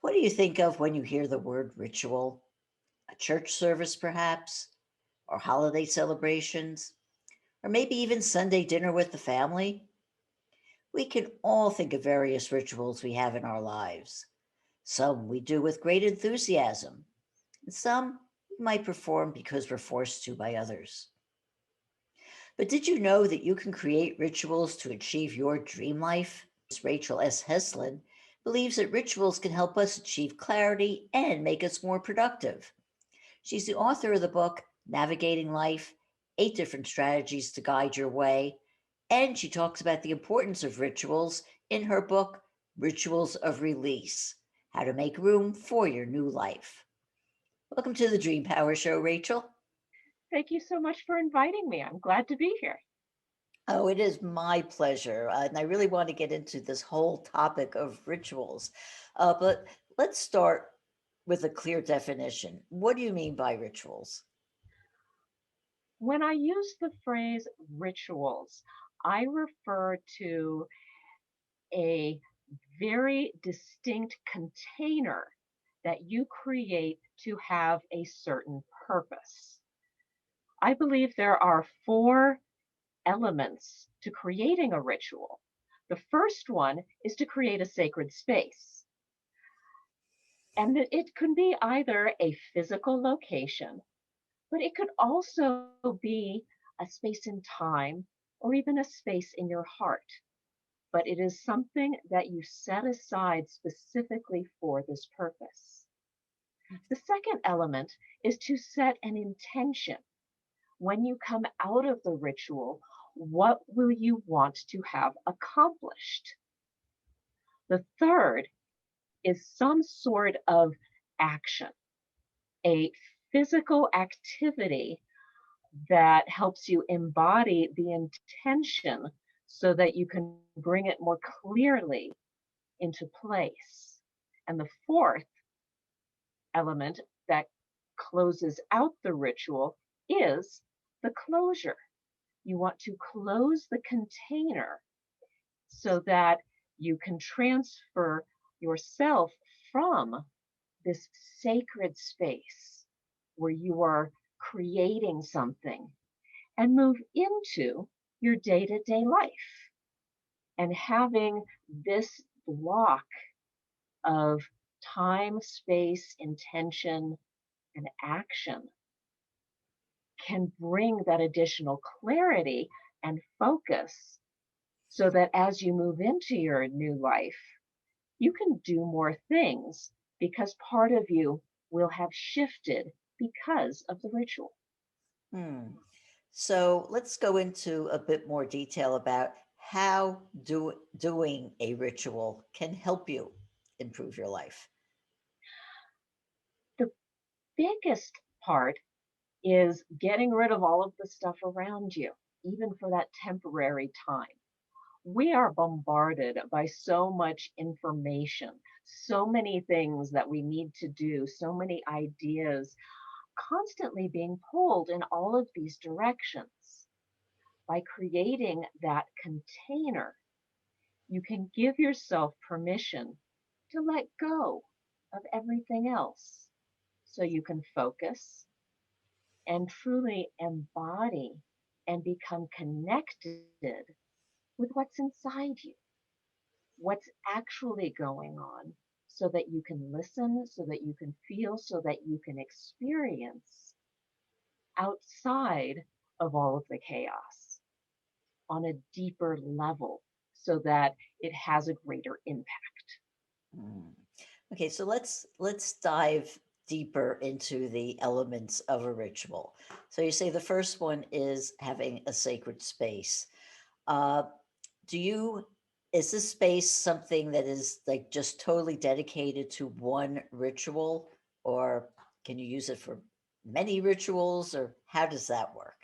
What do you think of when you hear the word ritual? A church service, perhaps, or holiday celebrations, or maybe even Sunday dinner with the family? We can all think of various rituals we have in our lives. Some we do with great enthusiasm, and some we might perform because we're forced to by others. But did you know that you can create rituals to achieve your dream life? Rachel S. Heslin believes that rituals can help us achieve clarity and make us more productive. She's the author of the book Navigating Life: Eight Different Strategies to Guide Your Way. And she talks about the importance of rituals in her book, Rituals of Release: How to Make Room for Your New Life. Welcome to the Dream Power Show, Rachel. Thank you so much for inviting me. I'm glad to be here. Oh, it is my pleasure. And I really want to get into this whole topic of rituals. But let's start with a clear definition. What do you mean by rituals? When I use the phrase rituals, I refer to a very distinct container that you create to have a certain purpose. I believe there are four elements to creating a ritual. The first one is to create a sacred space. And it could be either a physical location, but it could also be a space in time or even a space in your heart. But it is something that you set aside specifically for this purpose. The second element is to set an intention. When you come out of the ritual, what will you want to have accomplished? The third is some sort of action, a physical activity that helps you embody the intention so that you can bring it more clearly into place. And the fourth element that closes out the ritual is the closure. You want to close the container so that you can transfer yourself from this sacred space where you are creating something and move into your day to day life. And having this block of time, space, intention, and action can bring that additional clarity and focus so that as you move into your new life, you can do more things because part of you will have shifted because of the ritual. Hmm. So let's go into a bit more detail about how doing a ritual can help you improve your life. The biggest part is getting rid of all of the stuff around you, even for that temporary time. We are bombarded by so much information, so many things that we need to do, so many ideas constantly being pulled in all of these directions. By creating that container, you can give yourself permission to let go of everything else so you can focus and truly embody and become connected with what's inside you, what's actually going on, so that you can listen, so that you can feel, so that you can experience outside of all of the chaos on a deeper level so that it has a greater impact. Mm. Okay, so let's dive deeper into the elements of a ritual. So you say the first one is having a sacred space. Uh, do you is this space something that is like just totally dedicated to one ritual, or can you use it for many rituals, or how does that work?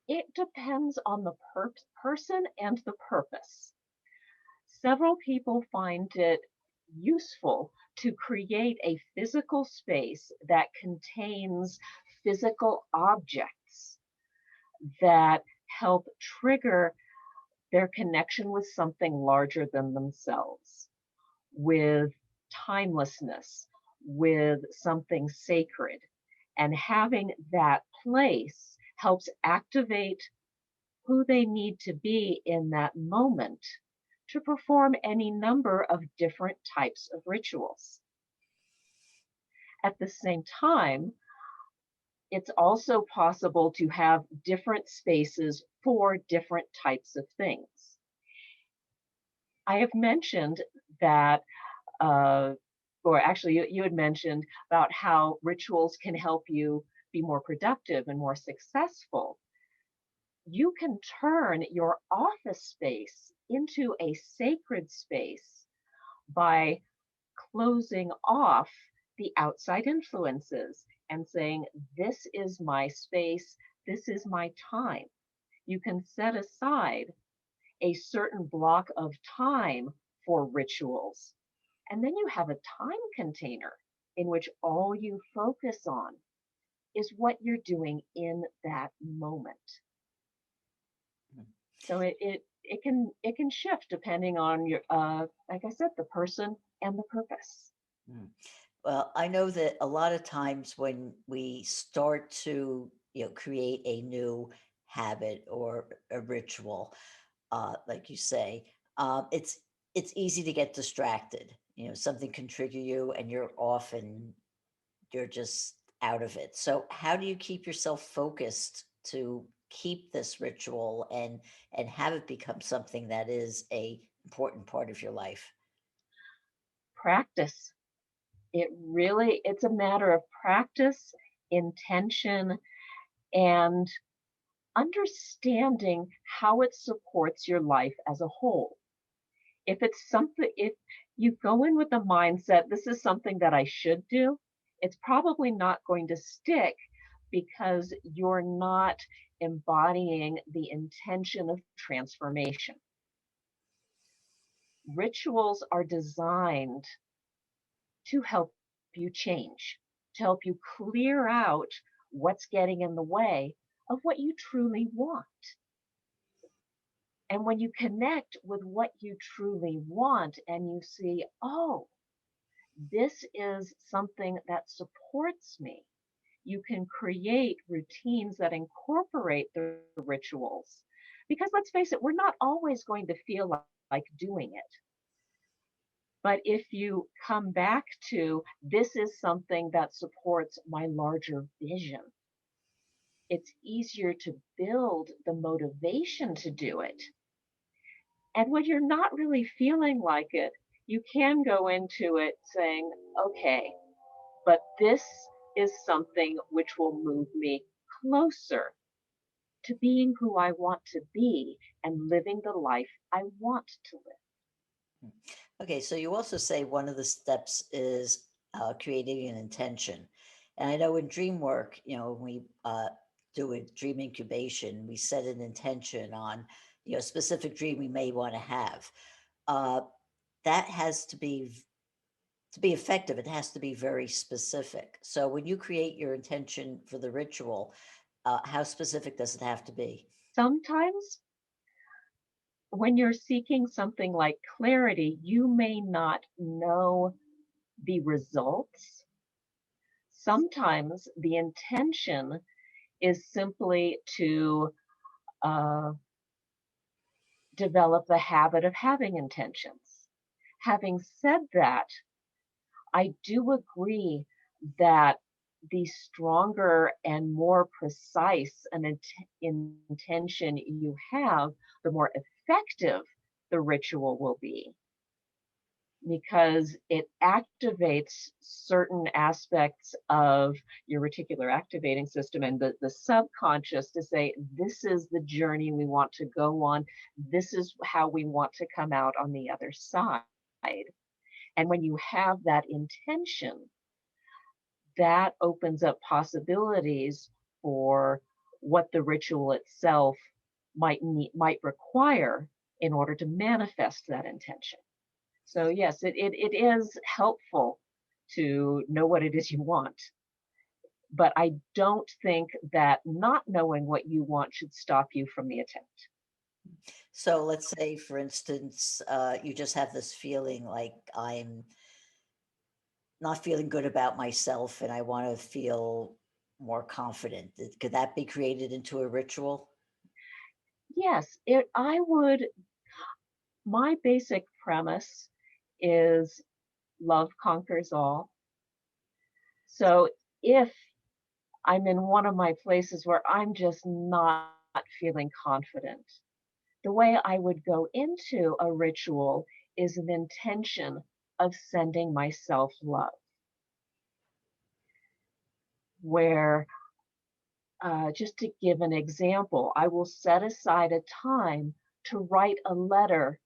It depends on the person and the purpose. Several people find it useful to create a physical space that contains physical objects that help trigger their connection with something larger than themselves, with timelessness with something sacred. And having that place helps activate who they need to be in that moment to perform any number of different types of rituals. At the same time, it's also possible to have different spaces for different types of things. I have mentioned that, uh, or actually, you had mentioned about how rituals can help you be more productive and more successful. You can turn your office space into a sacred space by closing off the outside influences and saying, this is my space, this is my time. You can set aside a certain block of time for rituals. And then you have a time container in which all you focus on is what you're doing in that moment. So it can shift depending on your like I said, the person and the purpose. Mm. Well, I know that a lot of times when we start to, create a new habit or a ritual, like you say, it's easy to get distracted. Something can trigger you, and you're off, and you're just out of it. So, how do you keep yourself focused to keep this ritual and have it become something that is a important part of your life? Practice. It's a matter of practice, intention, and understanding how it supports your life as a whole. If you go in with the mindset, this is something that I should do, it's probably not going to stick because you're not embodying the intention of transformation. Rituals are designed to help you change, to help you clear out what's getting in the way of what you truly want. And when you connect with what you truly want and you see, oh, this is something that supports me, you can create routines that incorporate the rituals. Because let's face it, we're not always going to feel like doing it. But if you come back to this is something that supports my larger vision, it's easier to build the motivation to do it. And when you're not really feeling like it, you can go into it saying, okay, but this is something which will move me closer to being who I want to be and living the life I want to live. Mm. Okay, so you also say one of the steps is creating an intention. And I know in dream work, when we do a dream incubation, we set an intention on, a specific dream we may want to have. Uh, that has to be effective. It has to be very specific. So when you create your intention for the ritual, how specific does it have to be? Sometimes when you're seeking something like clarity, you may not know the results. Sometimes the intention is simply to uh, develop the habit of having intentions. Having said that, I do agree that the stronger and more precise an intention you have, the more effective the ritual will be because it activates certain aspects of your reticular activating system and the subconscious to say, this is the journey we want to go on. This is how we want to come out on the other side. And when you have that intention, that opens up possibilities for what the ritual itself might require in order to manifest that intention. So yes, it is helpful to know what it is you want, but I don't think that not knowing what you want should stop you from the attempt. So let's say, for instance, you just have this feeling like I'm not feeling good about myself and I want to feel more confident. Could that be created into a ritual? Yes, I would, my basic premise is love conquers all. So if I'm in one of my places where I'm just not feeling confident, the way I would go into a ritual is an intention of sending myself love, where, just to give an example, I will set aside a time to write a letter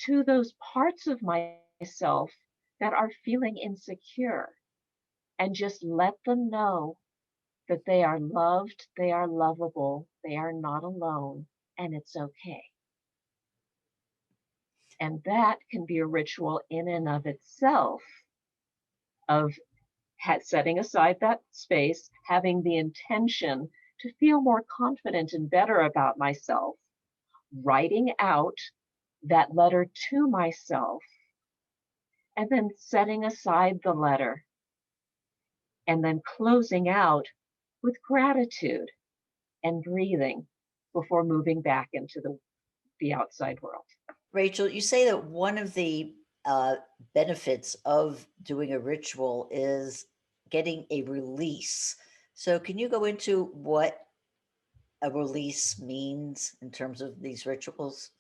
to those parts of myself that are feeling insecure and just let them know that they are loved, they are lovable, they are not alone, and it's okay. And that can be a ritual in and of itself of setting aside that space, having the intention to feel more confident and better about myself, writing out that letter to myself, and then setting aside the letter, and then closing out with gratitude and breathing before moving back into the outside world. Rachel, you say that one of the uh, benefits of doing a ritual is getting a release. So, can you go into what a release means in terms of these rituals?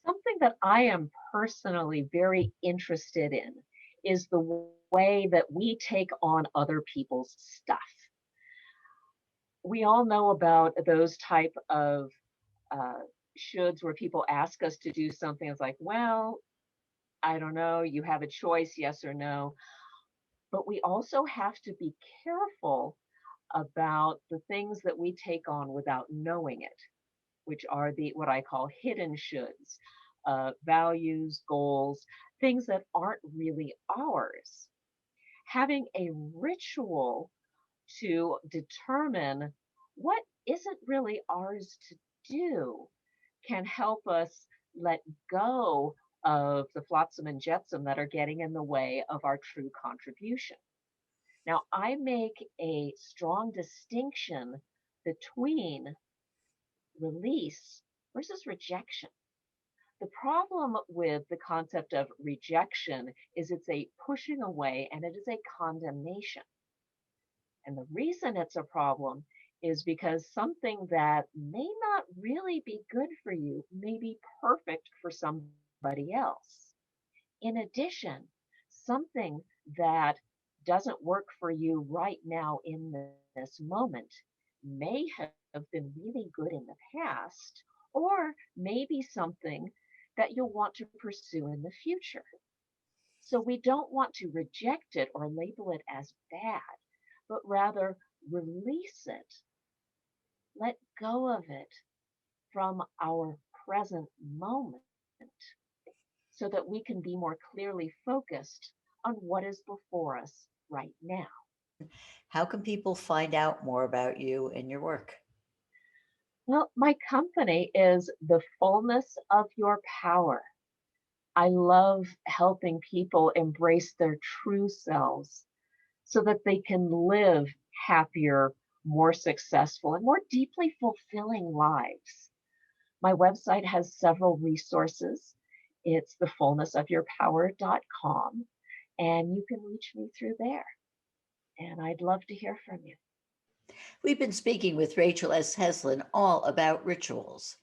Something that I am personally very interested in is the way that we take on other people's stuff. We all know about those type of uh, shoulds where people ask us to do something. It's like, well, I don't know, you have a choice, yes or no. But we also have to be careful about the things that we take on without knowing it, which are the what I call hidden shoulds, values, goals, things that aren't really ours. Having a ritual to determine what isn't really ours to do can help us let go of the flotsam and jetsam that are getting in the way of our true contribution. Now, I make a strong distinction between release versus rejection. The problem with the concept of rejection is it's a pushing away and it is a condemnation. And the reason it's a problem is because something that may not really be good for you may be perfect for somebody else. In addition, something that doesn't work for you right now in this moment may have been really good in the past, or maybe something that you'll want to pursue in the future. So we don't want to reject it or label it as bad, but rather release it, let go of it from our present moment so that we can be more clearly focused on what is before us right now. How can people find out more about you and your work? Well, my company is the fullness of your power. I love helping people embrace their true selves so that they can live happier, more successful, and more deeply fulfilling lives. My website has several resources. It's thefullnessofyourpower.com, and you can reach me through there. And I'd love to hear from you. We've been speaking with Rachel S. Heslin all about rituals.